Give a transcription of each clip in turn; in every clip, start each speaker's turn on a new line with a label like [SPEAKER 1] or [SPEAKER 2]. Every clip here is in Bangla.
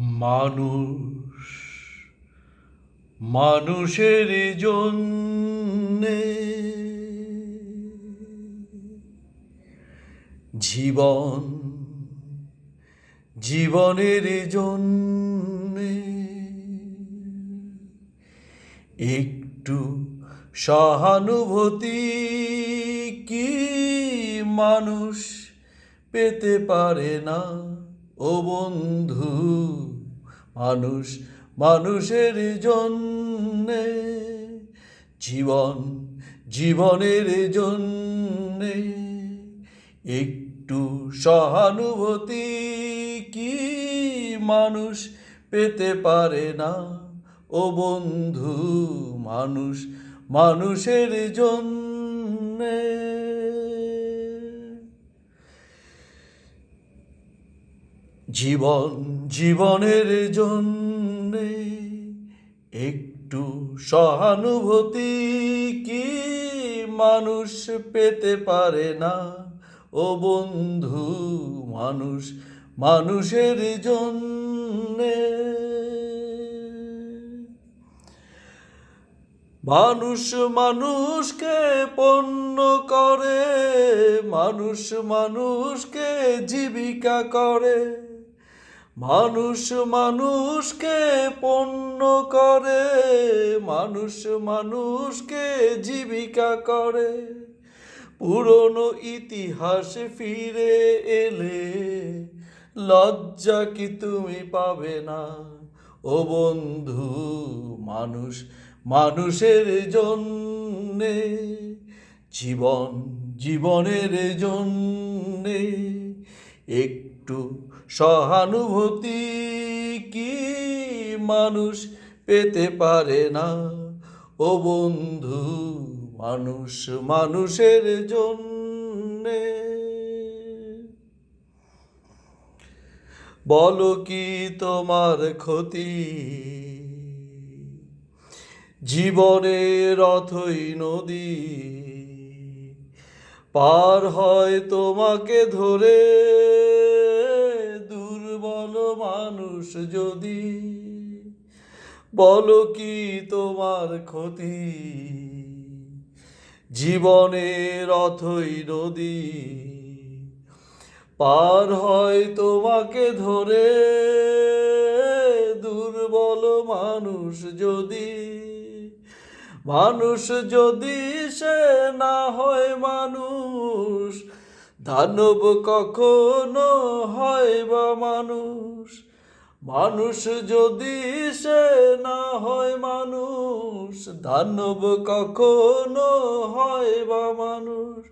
[SPEAKER 1] মানুষ মানুষের জন্যে জীবন জীবনের জন্যে একটু সহানুভূতি কি মানুষ পেতে পারে না ও বন্ধু? মানুষ মানুষের জন্যে জীবনের জন্যে একটু সহানুভূতি কি মানুষ পেতে পারে না ও বন্ধু? মানুষ মানুষের জন্যে জীবনের জন্যে একটু সহানুভূতি কি মানুষ পেতে পারে না ও বন্ধু? মানুষ মানুষের জন্যে মানুষ মানুষকে পণ্য করে, মানুষ মানুষকে জীবিকা করে, মানুষ মানুষকে পণ্য করে, মানুষ মানুষকে জীবিকা করে। পুরনো ইতিহাসে ফিরে এলে লজ্জা কি তুমি পাবে না ও বন্ধু? মানুষ মানুষের জন্যে জীবনের জন্যে একটু সহানুভূতি কি মানুষ পেতে পারে না ও বন্ধু? মানুষ মানুষের জন্যে বলো কি তোমার ক্ষতি? জীবনের অথই নদী পার হয় তোমাকে ধরে দুর্বল মানুষ যদি। বলো কি তোমার ক্ষতি? জীবনের অথই নদী পার হয় তোমাকে ধরে দুর্বল মানুষ যদি। মানুষ যদি সে না হয় মানুষ, দানব কখনো হয় বা মানুষ? মানুষ যদি সে না হয় মানুষ, দানব কখনো হয় বা মানুষ?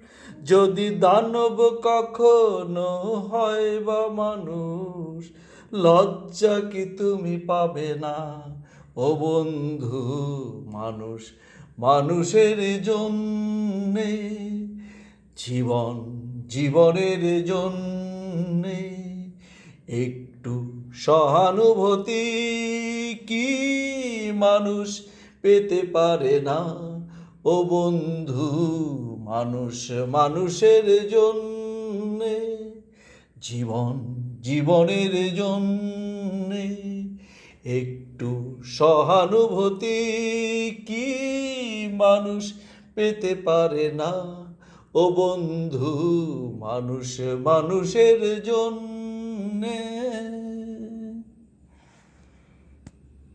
[SPEAKER 1] যদি দানব কখনো হয় বা মানুষ, লজ্জা কি তুমি পাবে না ও বন্ধু? মানুষ মানুষের জন্যে জীবনের জন্যে একটু সহানুভূতি কি মানুষ পেতে পারে না ও বন্ধু? মানুষ মানুষের জন্যে জীবনের জন্যে একটু সহানুভূতি কি মানুষ পেতে পারে না ও বন্ধু? মানুষ মানুষের জন্যে।